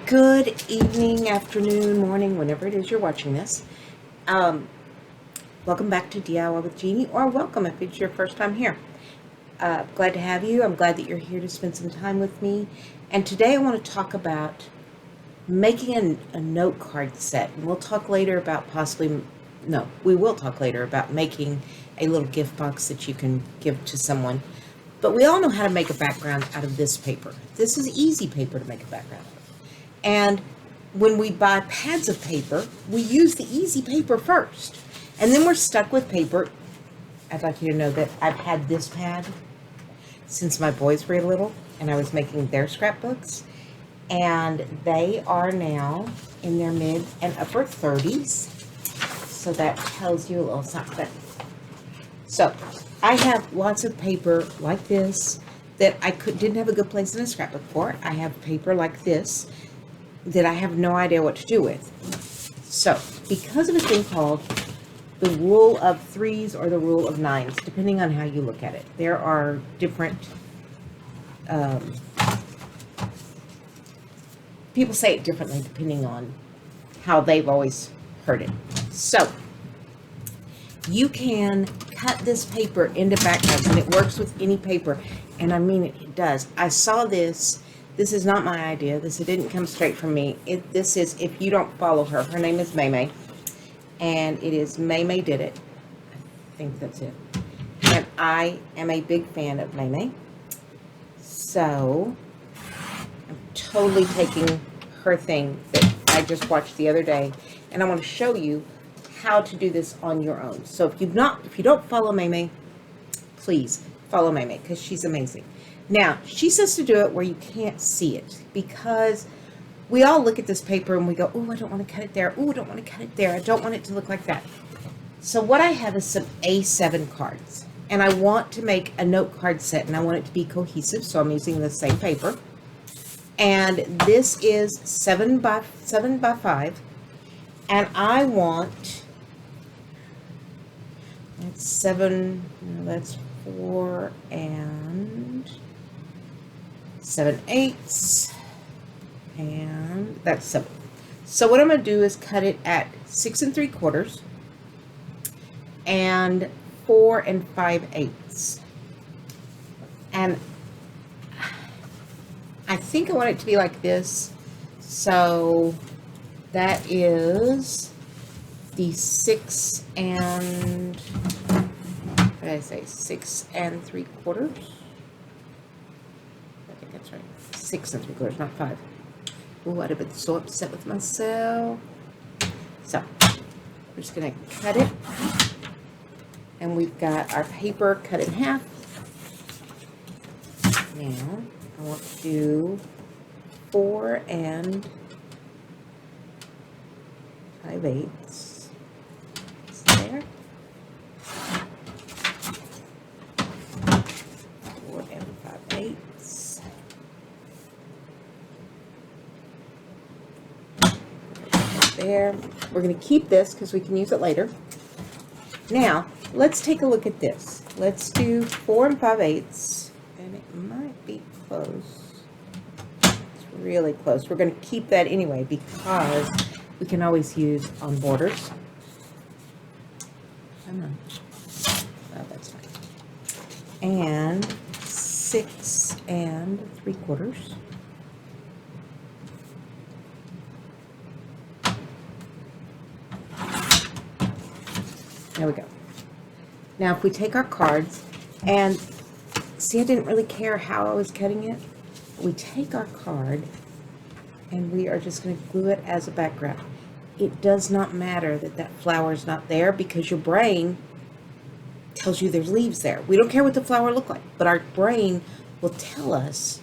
Good evening, afternoon, morning, whenever it is you're watching this. Welcome back to DIY with Jeannie, or welcome if it's your first time here. Glad to have you. I'm glad that you're here to spend some time with me. And today I want to talk about making a note card set. And we'll talk later about we will talk later about making a little gift box that you can give to someone. But we all know how to make a background out of this paper. This is easy paper to make a background out of. And when we buy pads of paper, we use the easy paper first. And then we're stuck with paper. I'd like you to know that I've had this pad since my boys were little and I was making their scrapbooks. And they are now in their mid and upper 30s. So that tells you a little something. So I have lots of paper like this that I didn't have a good place in a scrapbook for. I have paper like this that I have no idea what to do with. So, because of a thing called the rule of threes or the rule of nines, depending on how you look at it, there are different, people say it differently depending on how they've always heard it. So, you can cut this paper into backgrounds, and it works with any paper, and I mean it does. I saw this. This is not my idea. This didn't come straight from me. This is, if you don't follow her, her name is MayMay, and it is MayMay Did It. I think that's it. And I am a big fan of MayMay. So, I'm totally taking her thing that I just watched the other day, and I want to show you how to do this on your own. So if you don't follow MayMay, please follow MayMay because she's amazing. Now, she says to do it where you can't see it, because we all look at this paper and we go, oh, I don't want to cut it there. Oh, I don't want to cut it there. I don't want it to look like that. So what I have is some A7 cards, and I want to make a note card set, and I want it to be cohesive, so I'm using the same paper. And this is 7 by 5, and I want, that's 7, no, that's 4 and 7/8, and that's 7. So what I'm going to do is cut it at 6 3/4 and 4 5/8. And I think I want it to be like this. So that is the 6 and, what did I say, 6 3/4? I think that's right. 6 3/4, not 5. Oh, I'd have been so upset with myself. So, we're just going to cut it. And we've got our paper cut in half. Now, I want to do 4 5/8. There. 4 5/8. There. We're going to keep this because we can use it later. Now, let's take a look at this. Let's do 4 5/8, and it might be close. It's really close. We're going to keep that anyway because we can always use on borders. Come on. Oh, that's fine. And 6 3/4. There we go. Now, if we take our cards, and see, I didn't really care how I was cutting it. We take our card, and we are just going to glue it as a background. It does not matter that that flower is not there, because your brain tells you there's leaves there. We don't care what the flower look like, but our brain will tell us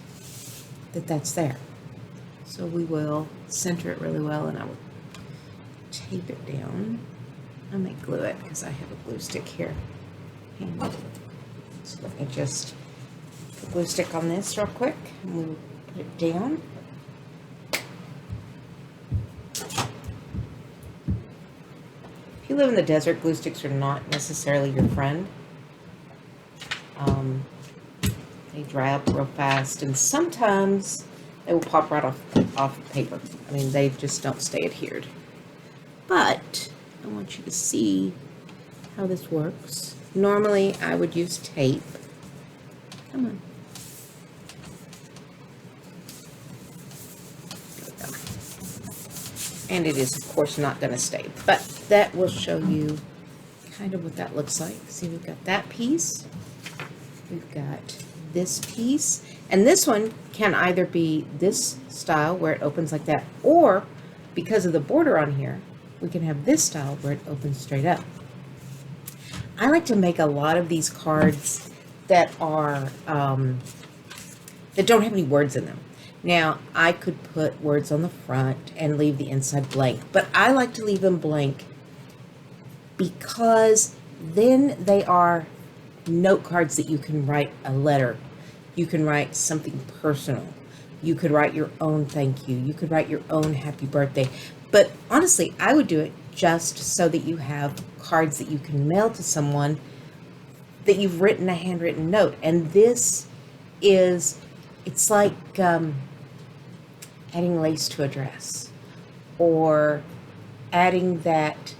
that that's there. So we will center it really well, and I will tape it down. I may glue it because I have a glue stick here. So let me just put glue stick on this real quick, and we'll put it down. If you live in the desert, glue sticks are not necessarily your friend. They dry up real fast, and sometimes They will pop right off the paper. I mean, they just don't stay adhered. But I want you to see how this works. Normally, I would use tape. Come on. There we go. And it is, of course, not going to stay. But that will show you kind of what that looks like. See, we've got that piece. We've got this piece. And this one can either be this style where it opens like that, or because of the border on here, we can have this style where it opens straight up. I like to make a lot of these cards that are that don't have any words in them. Now, I could put words on the front and leave the inside blank, but I like to leave them blank because then they are note cards that you can write a letter. You can write something personal. You could write your own thank you. You could write your own happy birthday. But honestly, I would do it just so that you have cards that you can mail to someone that you've written a handwritten note. And this is, it's like adding lace to a dress, or adding that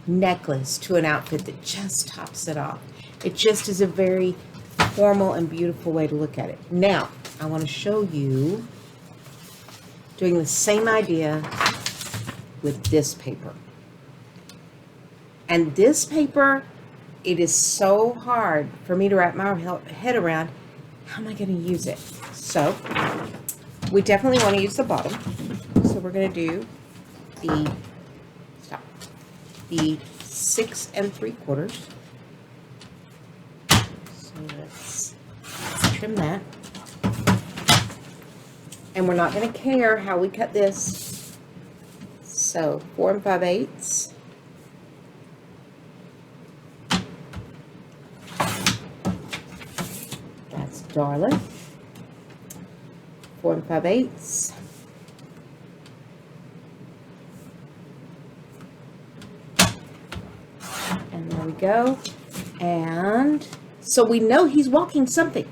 necklace to an outfit that just tops it off. It just is a very formal and beautiful way to look at it. Now, I want to show you doing the same idea with this paper. And this paper, it is so hard for me to wrap my head around. How am I going to use it? So, we definitely want to use the bottom. So we're going to do the 6 3/4. So let's trim that. And we're not going to care how we cut this. So 4 5/8. That's darling. 4 5/8. And there we go. And so we know he's walking something.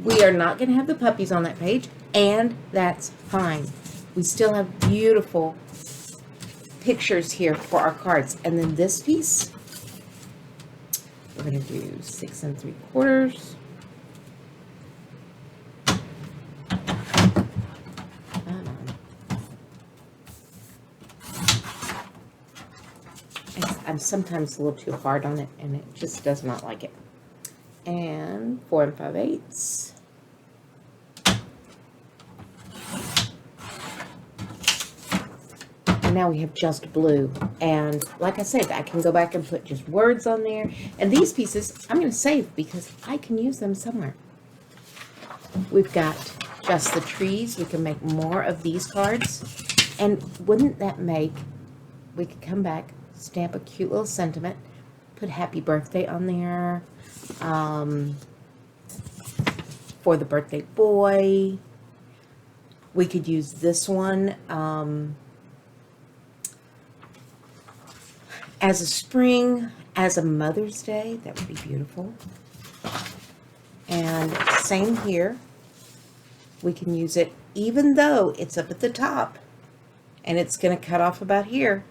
We are not going to have the puppies on that page, and that's fine. We still have beautiful pictures here for our cards. And then this piece, we're going to do 6 3/4. I'm sometimes a little too hard on it, and it just does not like it. And 4 5/8. And now we have just blue. And like I said, I can go back and put just words on there. And these pieces, I'm going to save because I can use them somewhere. We've got just the trees. We can make more of these cards. And wouldn't that make, we could come back, stamp a cute little sentiment, put happy birthday on there, for the birthday boy. We could use this one as a spring, as a Mother's Day. That would be beautiful. And same here. We can use it even though it's up at the top and it's going to cut off about here.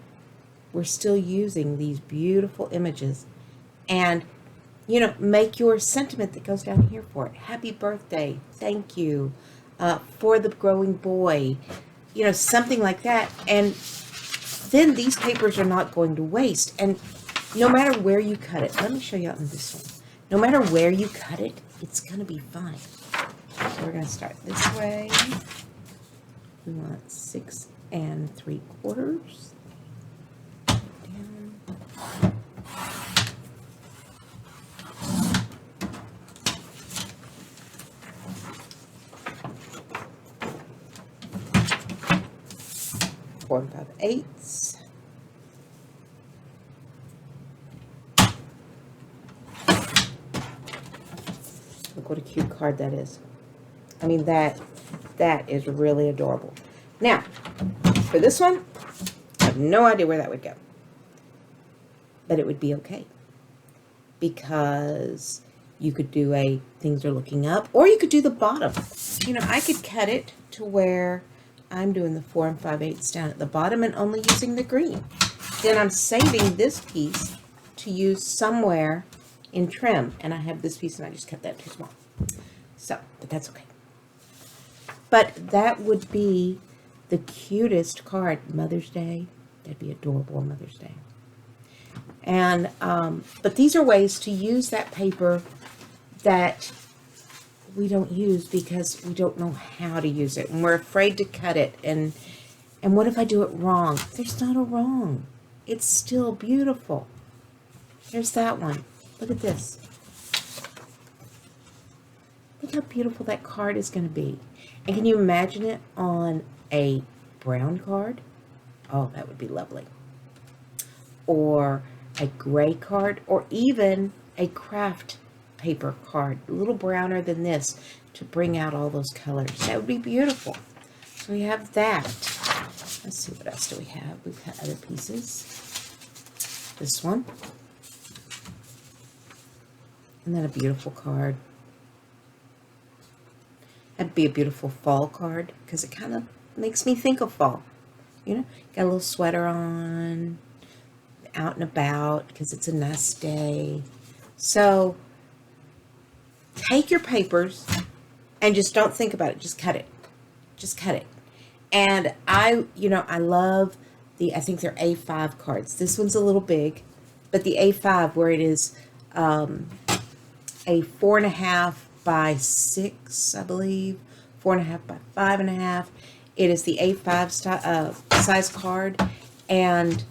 We're still using these beautiful images. And, you know, make your sentiment that goes down here for it. Happy birthday. Thank you. For the growing boy. You know, something like that. And then these papers are not going to waste. And no matter where you cut it. Let me show you out in this one. No matter where you cut it, it's going to be fine. So we're going to start this way. We want 6 3/4. 4 5/8. Look what a cute card that is. I mean, that is really adorable. Now, for this one, I have no idea where that would go. But it would be okay. Because You could do a things are looking up, or you could do the bottom. I could cut it to where I'm doing the 4 5/8 down at the bottom and only using the green. Then I'm saving this piece to use somewhere in trim, and I have this piece and I just cut that too small. So, but that's okay. But that would be the cutest card. Mother's Day. That'd be adorable on Mother's Day. And, but these are ways to use that paper that we don't use because we don't know how to use it. And we're afraid to cut it. And what if I do it wrong? There's not a wrong. It's still beautiful. Here's that one. Look at this. Look how beautiful that card is going to be. And can you imagine it on a brown card? Oh, that would be lovely. Or a gray card, or even a craft paper card, a little browner than this, to bring out all those colors. That would be beautiful. So we have that. Let's see, what else do we have? We've got other pieces. This one. Isn't that a beautiful card? That'd be a beautiful fall card because it kind of makes me think of fall. Got a little sweater on, out and about because it's a nice day. So take your papers and just don't think about it. Just cut it. Just cut it. And I love I think they're A5 cards. This one's a little big, but the A5 where it is a 4.5 by 6, I believe, 4.5 by 5.5. It is the A5 size card, and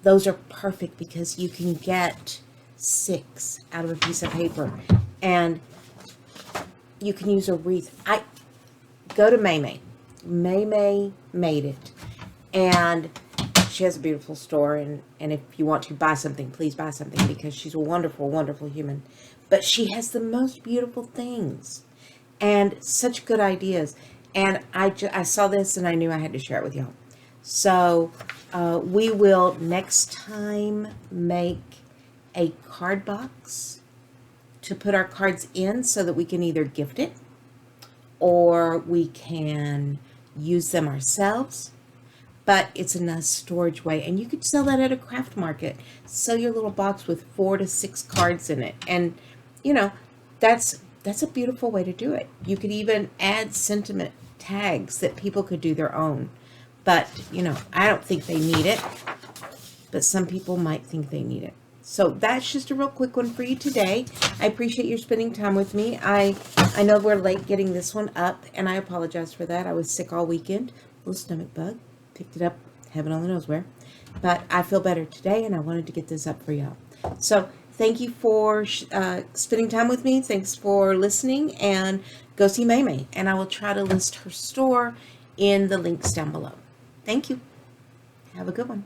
those are perfect because you can get 6 out of a piece of paper, and you can use a wreath. Go to MayMay. MayMay made it, and she has a beautiful store, and if you want to buy something, please buy something because she's a wonderful, wonderful human. But she has the most beautiful things and such good ideas. And I saw this and I knew I had to share it with y'all. So we will next time make a card box to put our cards in so that we can either gift it or we can use them ourselves. But it's a nice storage way. And you could sell that at a craft market. Sell your little box with 4 to 6 cards in it. And, that's a beautiful way to do it. You could even add sentiment tags that people could do their own. But, I don't think they need it. But some people might think they need it. So that's just a real quick one for you today. I appreciate your spending time with me. I know we're late getting this one up, and I apologize for that. I was sick all weekend. A little stomach bug. Picked it up, heaven only knows where. But I feel better today, and I wanted to get this up for y'all. So thank you for spending time with me. Thanks for listening, and go see MayMay. And I will try to list her store in the links down below. Thank you. Have a good one.